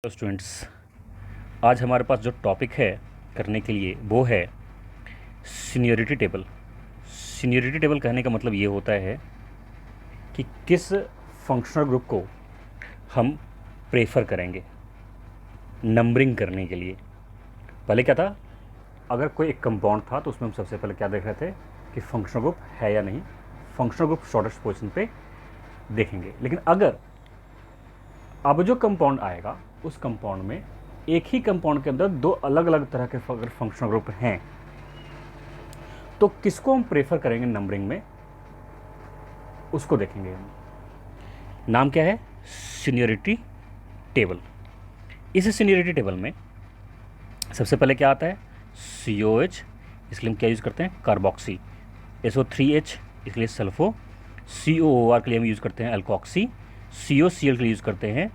तो स्टूडेंट्स, आज हमारे पास जो टॉपिक है करने के लिए वो है सीनियरिटी टेबल। सीनियरिटी टेबल कहने का मतलब ये होता है कि किस फंक्शनल ग्रुप को हम प्रेफर करेंगे नंबरिंग करने के लिए। पहले क्या था, अगर कोई एक कंपाउंड था तो उसमें हम सबसे पहले क्या देख रहे थे कि फंक्शनल ग्रुप है या नहीं, फंक्शनल ग्रुप शॉर्टेस्ट पोजीशन पे देखेंगे। लेकिन अगर अब जो कंपाउंड आएगा उस कंपाउंड में एक ही कंपाउंड के अंदर दो अलग अलग तरह के अगर फंक्शनल ग्रुप हैं तो किसको हम प्रेफर करेंगे नंबरिंग में, उसको देखेंगे हम। नाम क्या है? Seniority table. इस सीनियरिटी टेबल में सबसे पहले क्या आता है? COH, इसलिए हम क्या यूज़ करते हैं? कार्बोक्सी। SO3H, इसलिए सल्फो। COOR के लिए हम यूज़ करते हैं अल्कोक्सी। COCl के लिए यूज़ करते हैं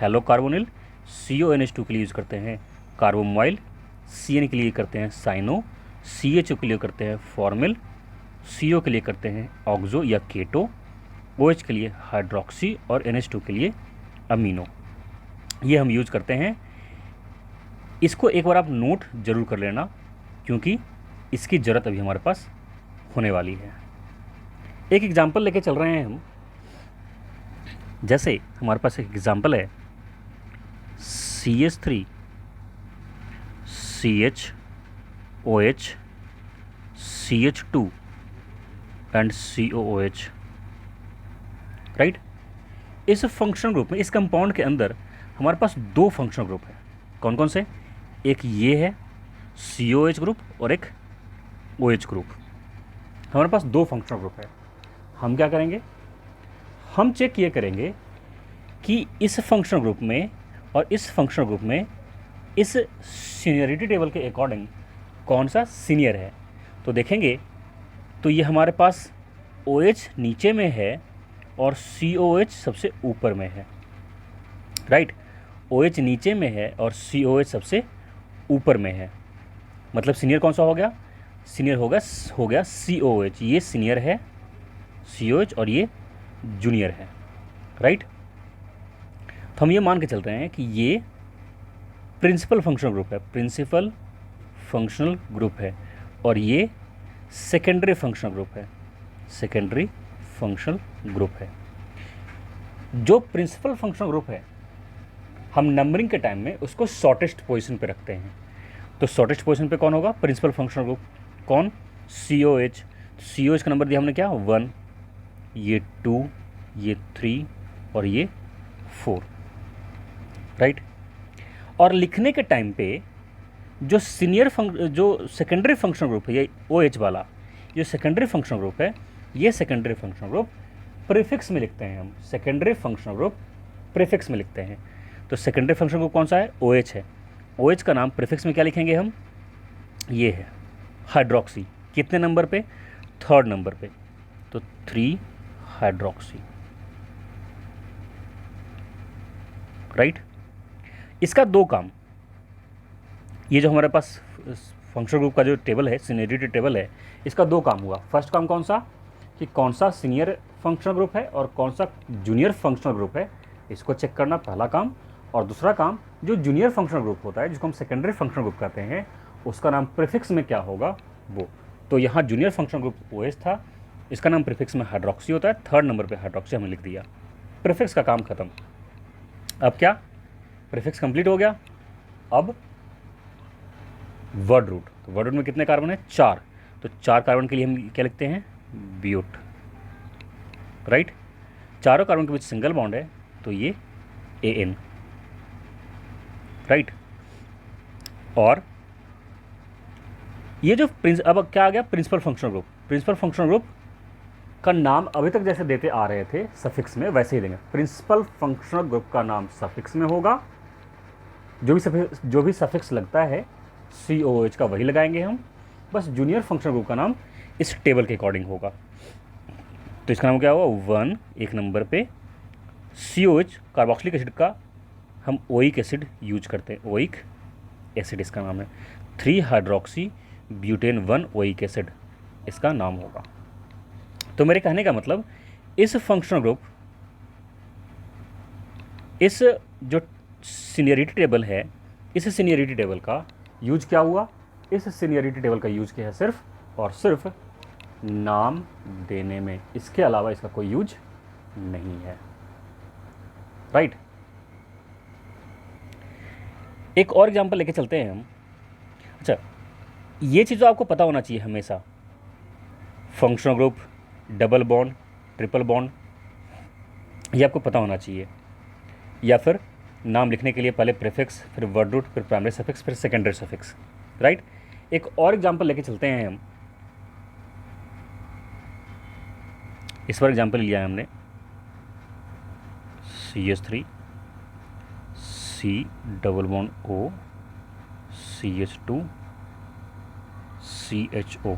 हेलोकार्बोनिल। CONH2 के लिए यूज़ करते हैं कार्बोमाइल। CN के लिए करते हैं साइनो। CHO के लिए करते हैं फॉर्मिल। CO के लिए करते हैं ऑक्सो या केटो। OH के लिए हाइड्रोक्सी और NH2 के लिए अमीनो। ये हम यूज़ करते हैं। इसको एक बार आप नोट जरूर कर लेना क्योंकि इसकी ज़रूरत अभी हमारे पास होने वाली है। एक एग्जाम्पल लेके चल रहे हैं हम। जैसे हमारे पास एक एग्जाम्पल है CH3 CHOH CH2 and COOH, right. इस फंक्शनल ग्रुप में, इस कंपाउंड के अंदर हमारे पास दो फंक्शनल ग्रुप है। कौन कौन से? एक ये है COH ग्रुप और एक OH ग्रुप। हमारे पास दो फंक्शनल ग्रुप है। हम क्या करेंगे? हम चेक ये करेंगे कि इस फंक्शनल ग्रुप में और इस फंक्शनल ग्रुप में इस सीनियरिटी टेबल के अकॉर्डिंग कौन सा सीनियर है। तो देखेंगे तो ये हमारे पास OH नीचे में है और COH सबसे ऊपर में है, राइट। OH नीचे में है और COH सबसे ऊपर में है। मतलब सीनियर कौन सा हो गया? सीनियर हो गया COH। ये सीनियर है COH और ये जूनियर है, राइट। तो हम ये मान के चल रहे हैं कि ये प्रिंसिपल फंक्शनल ग्रुप है, प्रिंसिपल फंक्शनल ग्रुप है, और ये सेकेंडरी फंक्शनल ग्रुप है, सेकेंडरी फंक्शनल ग्रुप है। जो प्रिंसिपल फंक्शनल ग्रुप है हम नंबरिंग के टाइम में उसको शॉर्टेस्ट पोजीशन पे रखते हैं। तो शॉर्टेस्ट पोजीशन पे कौन होगा? Principal functional group. कौन? COH। COH का नंबर दिया हमने क्या? 1, ये 2, ये 3 और ये 4, राइट। और लिखने के टाइम पे जो जो सेकेंडरी फंक्शनल ग्रुप है, ये OH वाला जो सेकेंडरी फंक्शनल ग्रुप है, ये सेकेंडरी फंक्शनल ग्रुप प्रीफिक्स में लिखते हैं हम। सेकेंडरी फंक्शनल ग्रुप प्रीफिक्स में लिखते हैं। तो सेकेंडरी फंक्शनल ग्रुप कौन सा है? OH है। OH का नाम प्रीफिक्स में क्या लिखेंगे हम? ये है हाइड्रोक्सी। कितने नंबर पे? 3rd नंबर पे। तो 3 हाइड्रोक्सी, राइट। इसका दो काम, ये जो हमारे पास फंक्शनल ग्रुप का जो टेबल है, सीनियरिटी टेबल है, इसका दो काम हुआ। फर्स्ट काम कौन सा? कि कौन सा सीनियर फंक्शनल ग्रुप है और कौन सा जूनियर फंक्शनल ग्रुप है, इसको चेक करना पहला काम। और दूसरा काम, जो जूनियर फंक्शनल ग्रुप होता है जिसको हम सेकेंडरी फंक्शनल ग्रुप कहते हैं, उसका नाम प्रीफिक्स में क्या होगा वो। तो यहाँ जूनियर फंक्शनल ग्रुप OH था, इसका नाम प्रीफिक्स में हाइड्रोक्सी होता है। 3rd नंबर पे हाइड्रोक्सी हमने लिख दिया। प्रीफिक्स का काम खत्म। अब क्या? प्रीफिक्स कंप्लीट हो गया। अब वर्ड रूट। तो वर्ड रूट में कितने कार्बन है? 4। तो 4 कार्बन के लिए हम क्या लिखते हैं? ब्यूट, राइट। चारों कार्बन के बीच सिंगल बॉन्ड है तो ये AN, राइट। और ये जो अब क्या आ गया? Principal functional group. Principal functional group का नाम अभी तक जैसे देते आ रहे थे सफिक्स में, वैसे ही देंगे। प्रिंसिपल फंक्शनल ग्रुप का नाम सफिक्स में होगा। जो भी सफिक्स लगता है COH का वही लगाएंगे हम। बस जूनियर फंक्शनल ग्रुप का नाम इस टेबल के अकॉर्डिंग होगा। तो इसका नाम क्या होगा? 1 एक नंबर पे। COH कार्बोक्सिलिक एसिड का हम ओइक एसिड यूज करते हैं, ओइक एसिड इसका नाम है। 3 हाइड्रोक्सी ब्यूटेन 1 ओइक एसिड इसका नाम होगा। तो मेरे कहने का मतलब, इस फंक्शनल ग्रुप, इस जो सीनियरिटी टेबल है, इस सीनियरिटी टेबल का यूज क्या हुआ? इस सीनियरिटी टेबल का यूज किया है सिर्फ और सिर्फ नाम देने में, इसके अलावा इसका कोई यूज नहीं है, राइट। एक और एग्जांपल लेके चलते हैं हम। अच्छा, ये चीज़ तो आपको पता होना चाहिए हमेशा, functional group, double bond, triple bond, ये आपको पता होना चाहिए। या फिर नाम लिखने के लिए पहले प्रीफिक्स, फिर वर्ड रूट, फिर प्राइमरी सफिक्स, फिर सेकेंडरी सफिक्स, राइट। एक और एग्जांपल लेके चलते हैं हम। इस बार एग्जांपल लिया है हमने CH3 C double bond O CH2 CHO।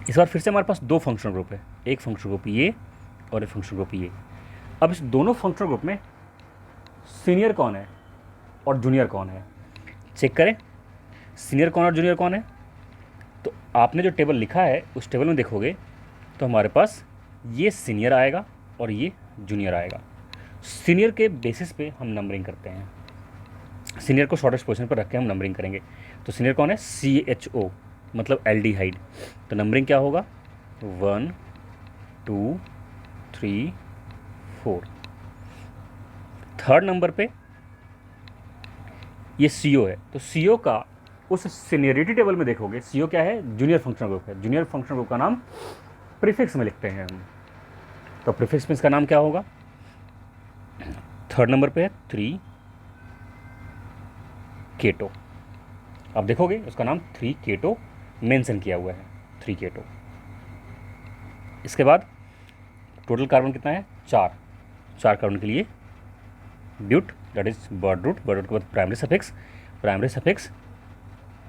इस बार फिर से हमारे पास दो फंक्शनल ग्रुप है, एक फंक्शनल ग्रुप ये और एक फंक्शनल ग्रुप ये। अब इस दोनों फंक्शनल ग्रुप में सीनियर कौन है और जूनियर कौन है, चेक करें। सीनियर कौन और जूनियर कौन है? तो आपने जो टेबल लिखा है उस टेबल में देखोगे तो हमारे पास ये सीनियर आएगा और ये जूनियर आएगा। सीनियर के बेसिस पे हम नंबरिंग करते हैं, सीनियर को शॉर्टेस्ट पोजीशन पर रख के हम नंबरिंग करेंगे। तो सीनियर कौन है? CHO, मतलब एल्डिहाइड। तो नंबरिंग क्या होगा? 1 2 3 4। थर्ड नंबर पे ये CO है, तो CO का उस सीनियरिटी टेबल में देखोगे CO क्या है? जूनियर फंक्शनल ग्रुप है। जूनियर फंक्शनल ग्रुप का नाम प्रीफिक्स में लिखते हैं हम, तो प्रीफिक्स में इसका नाम क्या होगा? थर्ड नंबर पे है 3 केटो। आप देखोगे उसका नाम 3 केटो मेंशन किया हुआ है, 3 केटो। इसके बाद टोटल कार्बन कितना है? 4 कार्बन के लिए but, that is word root के बाद प्राइमरी सफिक्स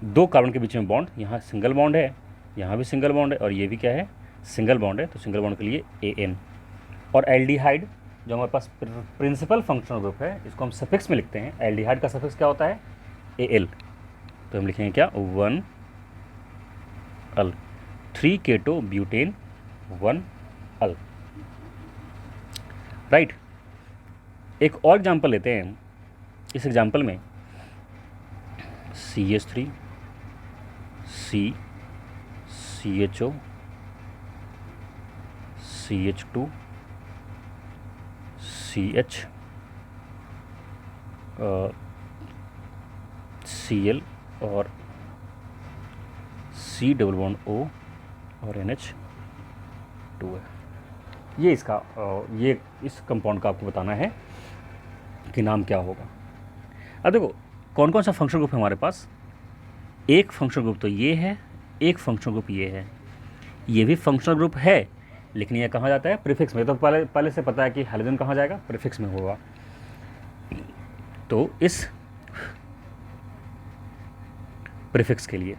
2 कार्बन के बीच में बॉन्ड, यहाँ सिंगल बॉन्ड है, यहाँ भी सिंगल बॉन्ड है और ये भी क्या है? सिंगल बॉन्ड है, तो सिंगल बॉन्ड के लिए AN। और एल्डिहाइड जो हमारे पास प्रिंसिपल फंक्शनल ग्रुप है, इसको हम सफिक्स में लिखते हैं। एल्डिहाइड का सफिक्स क्या होता है? AL। तो हम लिखेंगे क्या? 1 अल, 3 केटो ब्यूटेन 1 अल, राइट। एक और एग्जांपल लेते हैं हम। इस एग्जांपल में CH3 C CHO CH2 CH Cl और C डबल बॉन्ड O और NH2 है। ये इसका ये इस कंपाउंड का आपको बताना है कि नाम क्या होगा। अब देखो कौन कौन सा फंक्शनल ग्रुप है हमारे पास। एक फंक्शनल ग्रुप तो ये है, एक फंक्शनल ग्रुप ये है, ये भी फंक्शनल ग्रुप है, लेकिन ये कहाँ जाता है? प्रीफिक्स में। तो पहले से पता है कि हैलोजन कहाँ जाएगा? प्रीफिक्स में होगा। तो इस प्रीफिक्स के लिए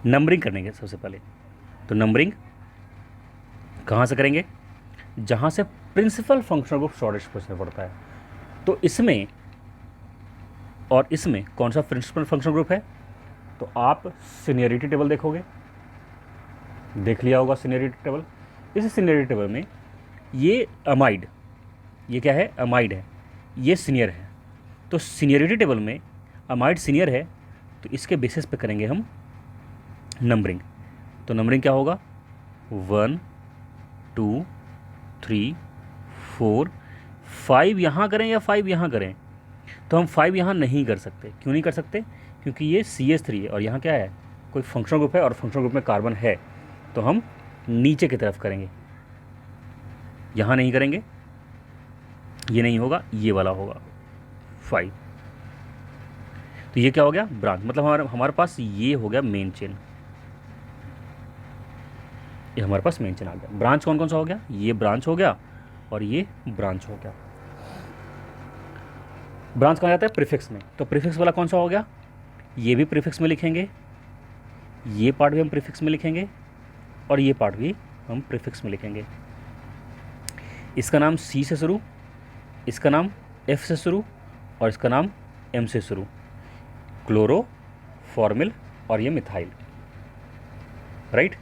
नंबरिंग करेंगे सबसे पहले। तो नंबरिंग कहाँ से करेंगे? जहाँ से principal functional group shortest position पड़ता है। तो इसमें और इसमें कौन सा प्रिंसिपल फंक्शनल ग्रुप है? तो आप सीनियरिटी टेबल देखोगे, देख लिया होगा सीनियरिटी टेबल। इस सीनियरिटी टेबल में ये अमाइड, ये क्या है? अमाइड है, ये सीनियर है। तो सीनियरिटी टेबल में अमाइड सीनियर है, तो इसके बेसिस पे करेंगे हम नंबरिंग। तो नंबरिंग क्या होगा? 1 2 3 4 5 यहाँ करें या 5 यहाँ करें? तो हम 5 यहाँ नहीं कर सकते। क्यों नहीं कर सकते? क्योंकि ये CH3 है और यहाँ क्या है? कोई फंक्शनल ग्रुप है और फंक्शनल ग्रुप में कार्बन है, तो हम नीचे की तरफ करेंगे, यहाँ नहीं करेंगे, ये नहीं होगा, ये वाला होगा 5। तो ये क्या हो गया? ब्रांच। मतलब हमारे पास ये हो गया मेन चेन, ये हमारे पास मेन चेन आ गया। ब्रांच कौन कौन सा हो गया? ये ब्रांच हो गया और ये ब्रांच हो गया। ब्रांच कहाँ जाता है? प्रीफिक्स में। तो प्रीफिक्स वाला कौन सा हो गया? ये भी प्रीफिक्स में लिखेंगे, ये पार्ट भी हम प्रीफिक्स में लिखेंगे और ये पार्ट भी हम प्रीफिक्स में लिखेंगे। इसका नाम C से शुरू, इसका नाम F से शुरू और इसका नाम M से शुरू। क्लोरो, फॉर्मिल और ये मिथाइल, राइट।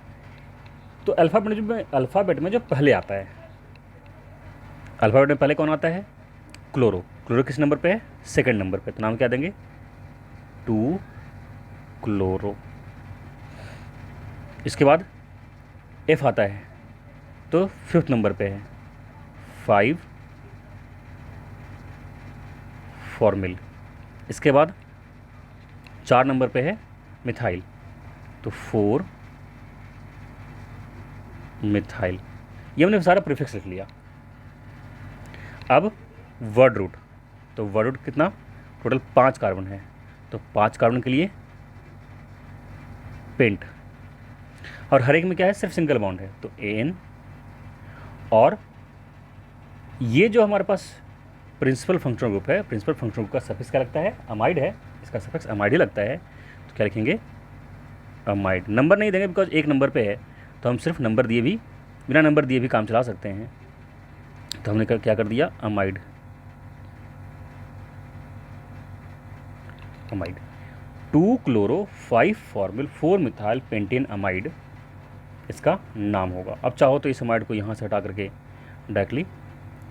तो अल्फ़ाबेट में जो पहले आता है, अल्फ़ाबेट में पहले कौन आता है? क्लोरो। क्लोरो किस नंबर पे है? सेकंड नंबर पे। तो नाम क्या देंगे? 2 क्लोरो। इसके बाद एफ आता है तो फिफ्थ नंबर पे है 5 फॉर्मिल। इसके बाद 4 नंबर पे है मिथाइल, तो 4 मिथाइल। ये हमने सारा प्रीफिक्स लिख लिया। अब वर्ड रूट, तो वर्ड रूट कितना? टोटल 5 कार्बन है, तो 5 कार्बन के लिए पेंट, और हर एक में क्या है? सिर्फ सिंगल बॉन्ड है, तो एन। और ये जो हमारे पास प्रिंसिपल फंक्शनल ग्रुप है, प्रिंसिपल फंक्शनल ग्रुप का सफिक्स क्या लगता है? अमाइड है, इसका सफिक्स अमाइड ही लगता है, तो क्या लिखेंगे? अमाइड। नंबर नहीं देंगे बिकॉज एक नंबर पे है, तो हम सिर्फ नंबर दिए भी, बिना नंबर दिए भी काम चला सकते हैं। तो हमने क्या कर दिया? Amide. Amide 2 chloro 5 formal 4 methyl pentane amide इसका नाम होगा। अब चाहो तो इस अमाइड को यहाँ से हटा करके डायरेक्टली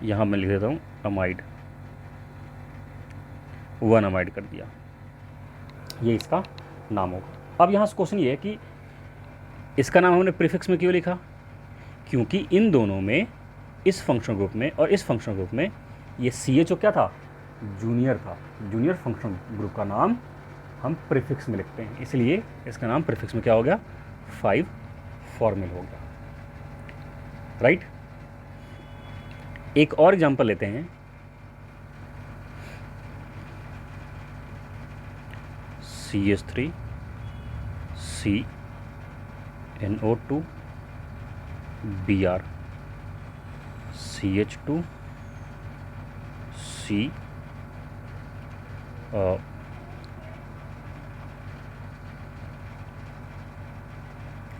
यहाँ मैं लिख देता हूँ अमाइड, 1 अमाइड कर दिया, ये इसका नाम होगा। अब यहाँ से क्वेश्चन ये है कि इसका नाम हमने प्रीफिक्स में क्यों लिखा? क्योंकि इन दोनों में, इस फंक्शन ग्रुप में और इस फंक्शन ग्रुप में, ये CHO क्या था? जूनियर था। जूनियर फंक्शन ग्रुप का नाम हम प्रीफिक्स में लिखते हैं, इसलिए इसका नाम प्रीफिक्स में क्या हो गया? 5 फॉर्मिल हो गया। राइट। एक और एग्जांपल लेते हैं। CH3 CNO2 Br CH2 C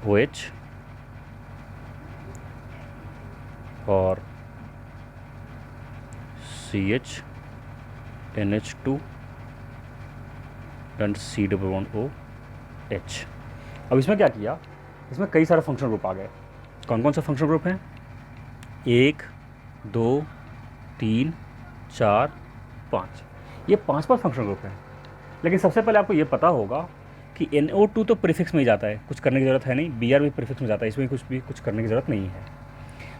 OH और CH NH2 एंड C+OH। अब इसमें क्या किया? इसमें कई सारे फंक्शन ग्रुप आ गए। कौन कौन से फंक्शन ग्रुप हैं? 1 2 3 4 5, ये 5 फंक्शन ग्रुप हैं। लेकिन सबसे पहले आपको ये पता होगा कि NO2 तो प्रीफिक्स में ही जाता है, कुछ करने की ज़रूरत है नहीं। Br भी प्रीफिक्स में जाता है, इसमें कुछ करने की ज़रूरत नहीं है।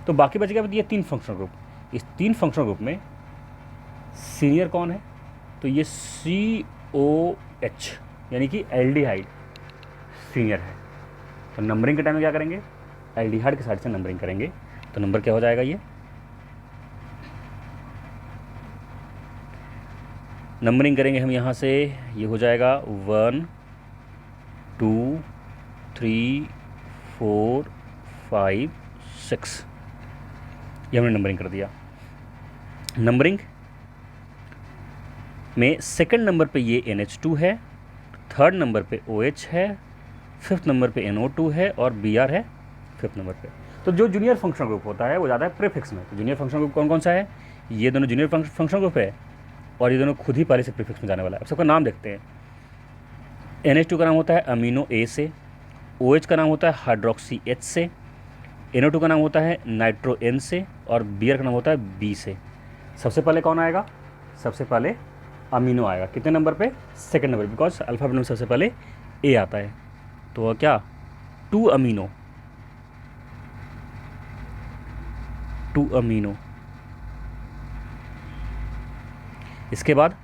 तो बाकी बच गया ये 3 फंक्शन ग्रुप। इस 3 फंक्शन ग्रुप में सीनियर कौन है? तो ये COH यानी कि एल्डिहाइड सीनियर है। तो नंबरिंग के टाइम में क्या करेंगे? एल्डिहाइड के साइड से नंबरिंग करेंगे। तो नंबर क्या हो जाएगा? ये नंबरिंग करेंगे हम यहाँ से, ये हो जाएगा 1 2 3 4 5 6, ये हमने नंबरिंग कर दिया। नंबरिंग में सेकंड नंबर पे ये NH2 है, थर्ड नंबर पे OH है, फिफ्थ नंबर पे NO2 है और Br है फिफ्थ नंबर पे। तो जो जूनियर फंक्शन ग्रुप होता है वो ज़्यादा है प्रीफिक्स में। तो जूनियर फंक्शन ग्रुप कौन कौन सा है? ये दोनों जूनियर फंक्शन ग्रुप है और ये दोनों खुद ही पहले से प्रीफिक्स में जाने वाला है। अब सबका नाम देखते हैं। NH2 का नाम होता है अमीनो A से, OH का नाम होता है हाइड्रोक्सी H से, NO2 का नाम होता है नाइट्रो N से और Br का नाम होता है B से। सबसे पहले कौन आएगा? सबसे पहले अमीनो आएगा। कितने नंबर पे? सेकंड नंबर, बिकॉज अल्फ़ाबेट में सबसे पहले A आता है। तो क्या? 2 अमीनो, 2 अमीनो। इसके बाद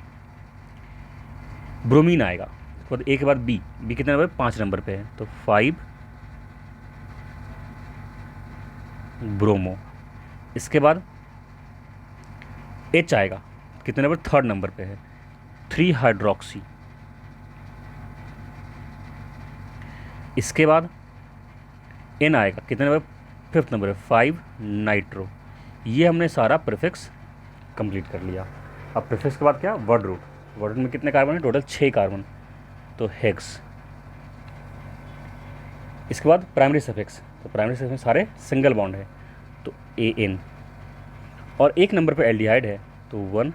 ब्रोमीन आएगा। उसके बाद A के बाद B कितने नंबर? 5 नंबर पे है, तो 5 ब्रोमो। इसके बाद H आएगा, कितने नंबर? थर्ड नंबर पे है, 3 हाइड्रोक्सी। इसके बाद N आएगा, कितने नंबर? फिफ्थ नंबर है, 5 नाइट्रो। ये हमने सारा प्रीफिक्स कंप्लीट कर लिया। अब प्रीफिक्स के बाद क्या? Word root. वर्ड रूट में कितने कार्बन है? टोटल 6 कार्बन, तो हेक्स। इसके बाद प्राइमरी सफिक्स, तो प्राइमरी सफिक्स में सारे सिंगल बॉन्ड है, तो AN। और एक नंबर पे एल्डिहाइड है, तो 1